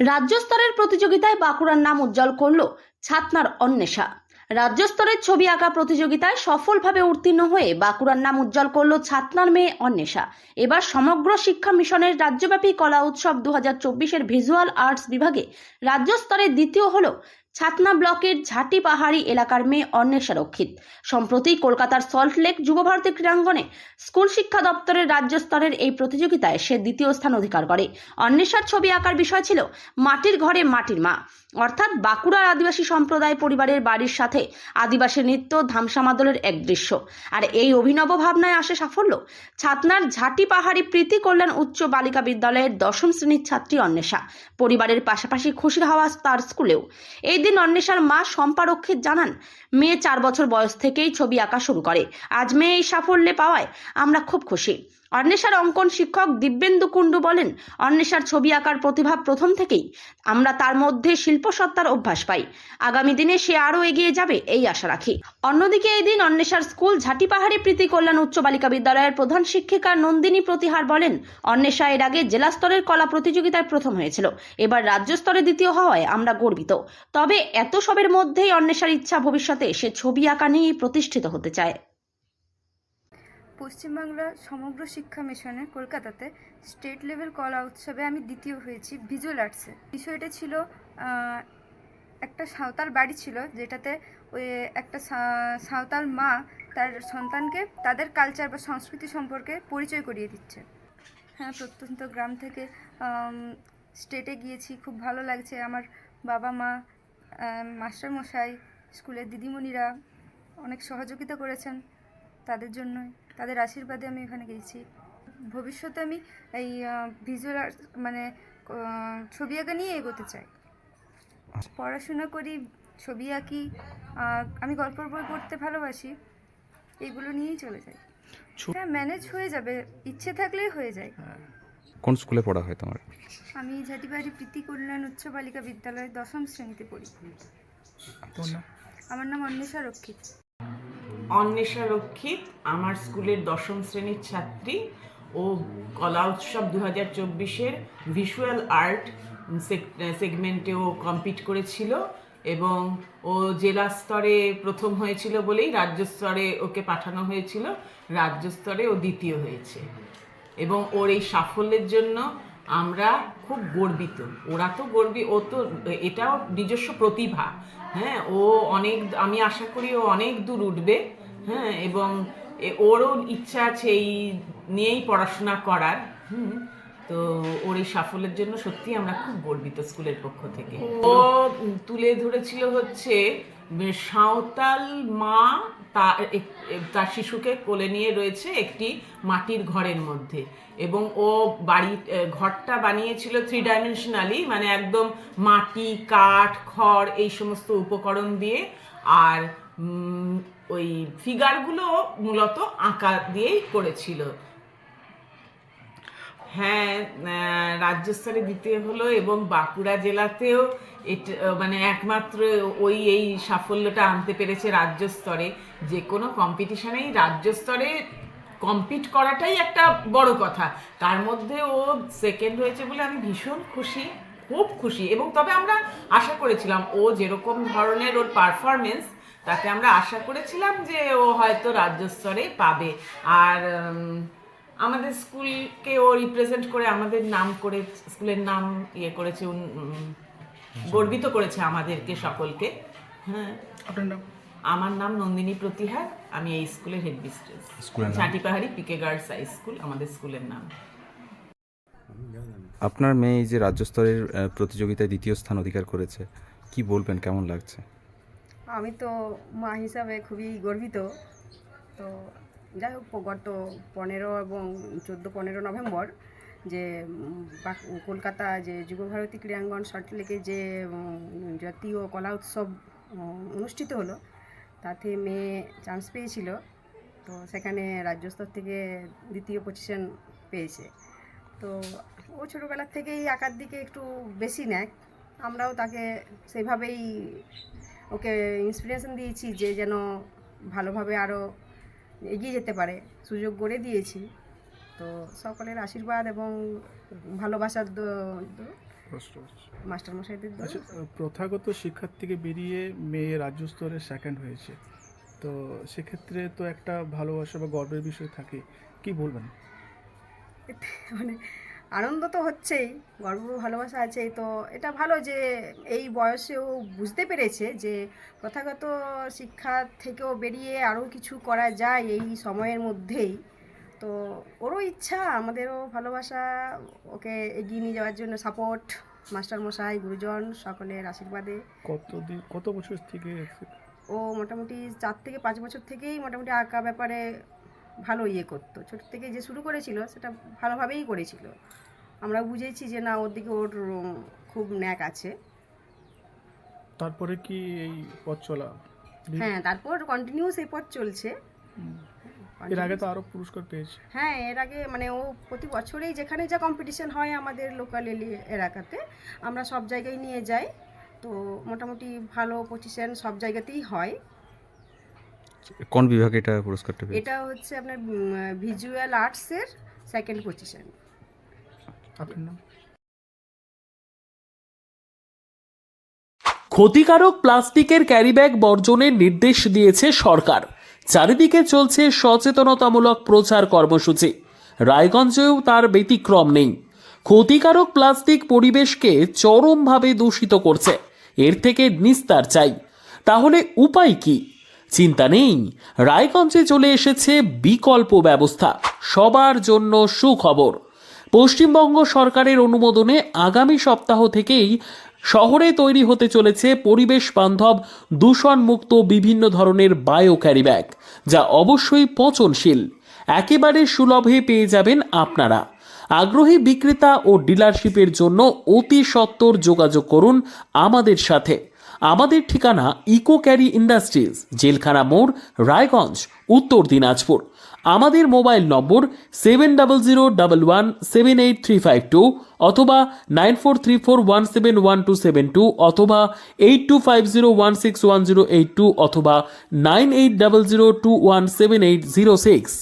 রাজ্য স্তরের প্রতিযোগিতায় বাঁকুড়ার নাম উজ্জ্বল করল ছাতনার অন্বেষা। রাজ্য স্তরের ছবি আঁকা প্রতিযোগিতায় সফলভাবে উত্তীর্ণ হয়ে বাঁকুড়ার নাম উজ্জ্বল করল ছাতনার মেয়ে অন্বেষা। এবার সমগ্র শিক্ষা মিশনের রাজ্যব্যাপী কলা উৎসব 2024-এর ভিজুয়াল আর্টস বিভাগে রাজ্য স্তরে দ্বিতীয় হল ছাতনা ব্লকের ঝাঁটি পাহাড়ি এলাকার মেয়ে অন্বেষা রক্ষিত। সম্প্রতি কলকাতার সল্টলেক যুবভারতী ক্রীড়াঙ্গনে স্কুল শিক্ষা দপ্তরের রাজ্য স্তরের এই প্রতিযোগিতায় সে দ্বিতীয় স্থান অধিকার করে। অন্বেষার ছবি আঁকার বিষয় ছিল মাটির ঘরে মাটির মা, অর্থাৎ বাঁকুড়ার আদিবাসী সম্প্রদায় পরিবারের বাড়ির সাথে আদিবাসী নৃত্য ধামসা মাদলের এক দৃশ্য। আর এই অভিনব ভাবনায় আসে সাফল্য। ছাতনার ঝাঁটি পাহাড়ি প্রীতি কল্যাণ উচ্চ বালিকা বিদ্যালয়ের 10ম শ্রেণীর ছাত্রী অন্বেষা পরিবারের পাশাপাশি খুশির হাওয়া তার স্কুলেও। এই দিন অন্বেষার মা শম্পা রক্ষিত জানান, মেয়ে 4 বছর বয়স থেকেই ছবি আঁকা শুরু করে। আজ মেয়ে এই সাফল্যে পাওয়ায় আমরা খুব খুশি। অন্বেষার অঙ্কন শিক্ষক দিব্যেন্দু কুণ্ডু বলেন, অন্বেষার ছবি আঁকার প্রতিভা প্রথম থেকেই, আমরা তার মধ্যে শিল্পসত্তার অভ্যাস পাই। আগামী দিনে সে আরও এগিয়ে যাবে এই আশা রাখি। অন্যদিকে এই দিন অন্বেষার স্কুল ঝাঁটি পাহাড়ি প্রীতি কল্যাণ উচ্চ বালিকা বিদ্যালয়ের প্রধান শিক্ষিকা নন্দিনী প্রতিহার বলেন, অন্বেষা এর আগে জেলা স্তরের কলা প্রতিযোগিতায় প্রথম হয়েছিল, এবার রাজ্য স্তরে দ্বিতীয় হওয়ায় আমরা গর্বিত। তবে এত সবের মধ্যেই অন্বেষার ইচ্ছা ভবিষ্যতে সে ছবি আঁকা নিয়েই প্রতিষ্ঠিত হতে চায়। পশ্চিমবাংলা সমগ্র শিক্ষা মিশনে কলকাতাতে স্টেট লেভেল কলা উৎসবে আমি দ্বিতীয় হয়েছি ভিজুয়াল আর্টসে। বিষয়টা ছিল একটা সাঁওতাল বাড়ি ছিল, যেটাতে ওই একটা সাঁওতাল মা তার সন্তানকে তাদের কালচার বা সংস্কৃতি সম্পর্কে পরিচয় করিয়ে দিচ্ছে। হ্যাঁ, প্রত্যন্ত গ্রাম থেকে স্টেটে গিয়েছি, খুব ভালো লাগছে। আমার বাবা মা, মাস্টারমশাই, স্কুলের দিদিমণিরা অনেক সহযোগিতা করেছেন, তাদের জন্যই, তাদের আশীর্বাদে আমি এখানে গেছি। ভবিষ্যতে আমি এই ভিজুয়াল আর্ট মানে ছবি আঁকা নিয়ে এগোতে চাই। পড়াশোনা করি, ছবি আঁকি, আমি গল্পের বই পড়তে ভালোবাসি, এগুলো নিয়েই চলে যাই। হ্যাঁ, ম্যানেজ হয়ে যাবে, ইচ্ছে থাকলেই হয়ে যায়। কোন স্কুলে পড়া হয় তোমার? আমি ঝাঁটিবাড়ি প্রীতি কল্যাণ উচ্চ বালিকা বিদ্যালয়ে 10ম শ্রেণীতে পড়ি। আমার নাম অন্বেষা রক্ষিত। অন্বেষা রক্ষিত আমার স্কুলের 10ম শ্রেণীর ছাত্রী। ও কলা উৎসব 2024-এর ভিজুয়াল আর্ট সেগমেন্টেও কম্পিট করেছিল এবং ও জেলা স্তরে প্রথম হয়েছিল বলেই রাজ্য স্তরে ওকে পাঠানো হয়েছিল। রাজ্য স্তরে ও দ্বিতীয় হয়েছে এবং ওর এই সাফল্যের জন্য আমরা খুব গর্বিত। ওরা তো ও তো এটাও নিজস্ব প্রতিভা। হ্যাঁ, ও অনেক, আমি আশা করি ও অনেক দূর উঠবে। হ্যাঁ, এবং ওরও ইচ্ছা আছে এই নিয়েই পড়াশোনা করার। তো ওর এই সাফল্যের জন্য সত্যি আমরা খুব গর্বিত স্কুলের পক্ষ থেকে। ও তুলে ধরেছিল হচ্ছে সাঁওতাল মা তার শিশুকে কোলে নিয়ে রয়েছে একটি মাটির ঘরের মধ্যে, এবং ও ঘরটা বানিয়েছিল 3 ডাইমেনশনালি, মানে একদম মাটি, কাঠ, খড় এই সমস্ত উপকরণ দিয়ে। আর ওই ফিগারগুলো মূলত আঁকা দিয়েই করেছিল। হ্যাঁ, রাজ্য স্তরে দ্বিতীয় হলো এবং বাঁকুড়া জেলাতেও এটা মানে একমাত্র এই সাফল্যটা আনতে পেরেছে রাজ্য স্তরে। যে কোনো কম্পিটিশনেই রাজ্য স্তরে কম্পিট করাটাই একটা বড় কথা, তার মধ্যে ও সেকেন্ড হয়েছে বলে আমি ভীষণ খুশি, খুব খুশি। এবং তবে আমরা আশা করেছিলাম ও যেরকম ধরনের ওর পারফরমেন্স, তাতে আমরা আশা করেছিলাম যে ও হয়তো রাজ্য স্তরে পাবে। আর আমাদের স্কুলকে ও রিপ্রেজেন্ট করে আমাদের নাম করে, স্কুলের নাম করেছে, গর্বিত করেছে আমাদেরকে সকলকে। হ্যাঁ, আপনার নাম? আমার নাম নন্দিনী প্রতিহার, আমি এই স্কুলের হেড মিস্ট্রেস। ঝাঁটি পাহাড়ি পিকে গার্লস হাই স্কুল আমাদের স্কুলের নাম। আপনার মেয়ে এই যে রাজ্য স্তরের প্রতিযোগিতায় দ্বিতীয় স্থান অধিকার করেছে, কি বলবেন, কেমন লাগছে? আমি তো মা হিসাবে খুবই গর্বিত। তো যাই হোক, গত 15 এবং 14-15 নভেম্বর যে কলকাতা যে যুবভারতী ক্রীড়াঙ্গন সল্টলেকে যে জাতীয় কলা উৎসব অনুষ্ঠিত হলো, তাতে মেয়ে চান্স পেয়েছিল। তো সেখানে রাজ্য স্তর থেকে দ্বিতীয় পজিশন পেয়েছে। তো ও ছোটোবেলার থেকেই আঁকার দিকে একটু বেশি নেয়, আমরাও তাকে সেইভাবেই ওকে ইন্সপিরেশন দিয়েছি যে যেন ভালোভাবে আরও এগিয়ে যেতে পারে, সুযোগ করে দিয়েছি। তো সকলের আশীর্বাদ এবং ভালোবাসার কষ্ট হচ্ছে। মাস্টারমশাইদের দোষ। আচ্ছা, প্রথাগত শিক্ষার থেকে বেরিয়ে মেয়ে রাজ্য স্তরে সেকেন্ড হয়েছে, তো সেক্ষেত্রে তো একটা ভালোবাসা বা গর্বের বিষয় থাকে, কি বলবেন? এতে মানে আনন্দ তো হচ্ছেই, গর্ব ভালোবাসা আছেই। তো এটা ভালো যে এই বয়সেও বুঝতে পেরেছে যে প্রথাগত শিক্ষা থেকেও বেরিয়ে আরও কিছু করা যায় এই সময়ের মধ্যেই। তো ওরও ইচ্ছা, আমাদেরও ভালোবাসা, ওকে এগিয়ে নিয়ে যাওয়ার জন্য সাপোর্ট মাস্টারমশাই, গুরুজন সকলের আশীর্বাদে। কত বছর থেকে? ও মোটামুটি 4 থেকে 5 বছর থেকেই মোটামুটি আঁকা ব্যাপারে ভালো করতো। ছোটো থেকে যে শুরু করেছিল সেটা ভালোভাবেই করেছিল। আমরা বুঝেছি যে না, ওর দিকে ওর খুব ন্যাক আছে। তারপরে কি এই পথ চলা? হ্যাঁ, তারপর কন্টিনিউ সেই পথ চলছে। এর আগে তো আরো পুরস্কার পেয়েছে। হ্যাঁ, এর আগে মানে ও প্রতি বছরেই যেখানে যা কম্পিটিশন হয় আমাদের লোকাল এলাকাতে আমরা সব জায়গায় নিয়ে যাই। তো মোটামুটি ভালো পজিশন সব জায়গাতেই হয়। কোন বিভাগে এটা পুরস্কারটা পেয়েছে? এটা হচ্ছে আপনার ভিজুয়াল আর্টসের সেকেন্ড পজিশন। আপনার নাম? ক্ষতিকারক প্লাস্টিকের ক্যারিব্যাগ বর্জনের নির্দেশ দিয়েছে সরকার। চারিদিকে চলছে সচেতনতামূলক প্রচার কর্মসূচি। রায়গঞ্জেও তার ব্যতিক্রম নেই। ক্ষতিকারক প্লাস্টিক পরিবেশকে চরমভাবে দূষিত করছে। এর থেকে নিস্তার চাই। তাহলে উপায় কি? চিন্তা নেই, রায়গঞ্জে চলে এসেছে বিকল্প ব্যবস্থা। সবার জন্য সুখবর। পশ্চিমবঙ্গ সরকারের অনুমোদনে আগামী সপ্তাহ থেকেই শহরে তৈরি হতে চলেছে পরিবেশ বান্ধব দূষণমুক্ত বিভিন্ন ধরনের বায়ো ক্যারিব্যাগ, যা অবশ্যই পচনশীল। একেবারে সুলভে পেয়ে যাবেন আপনারা। আগ্রহী বিক্রেতা ও ডিলারশিপের জন্য অতি সত্বর যোগাযোগ করুন আমাদের সাথে। আমাদের ঠিকানা ইকো ক্যারি ইন্ডাস্ট্রিজ, জেলখানা মোড়, রায়গঞ্জ, উত্তর দিনাজপুর। আমাদের মোবাইল নম্বর 7001178352 অথবা 9434171272 অথবা 8250161082 অথবা 9800217806।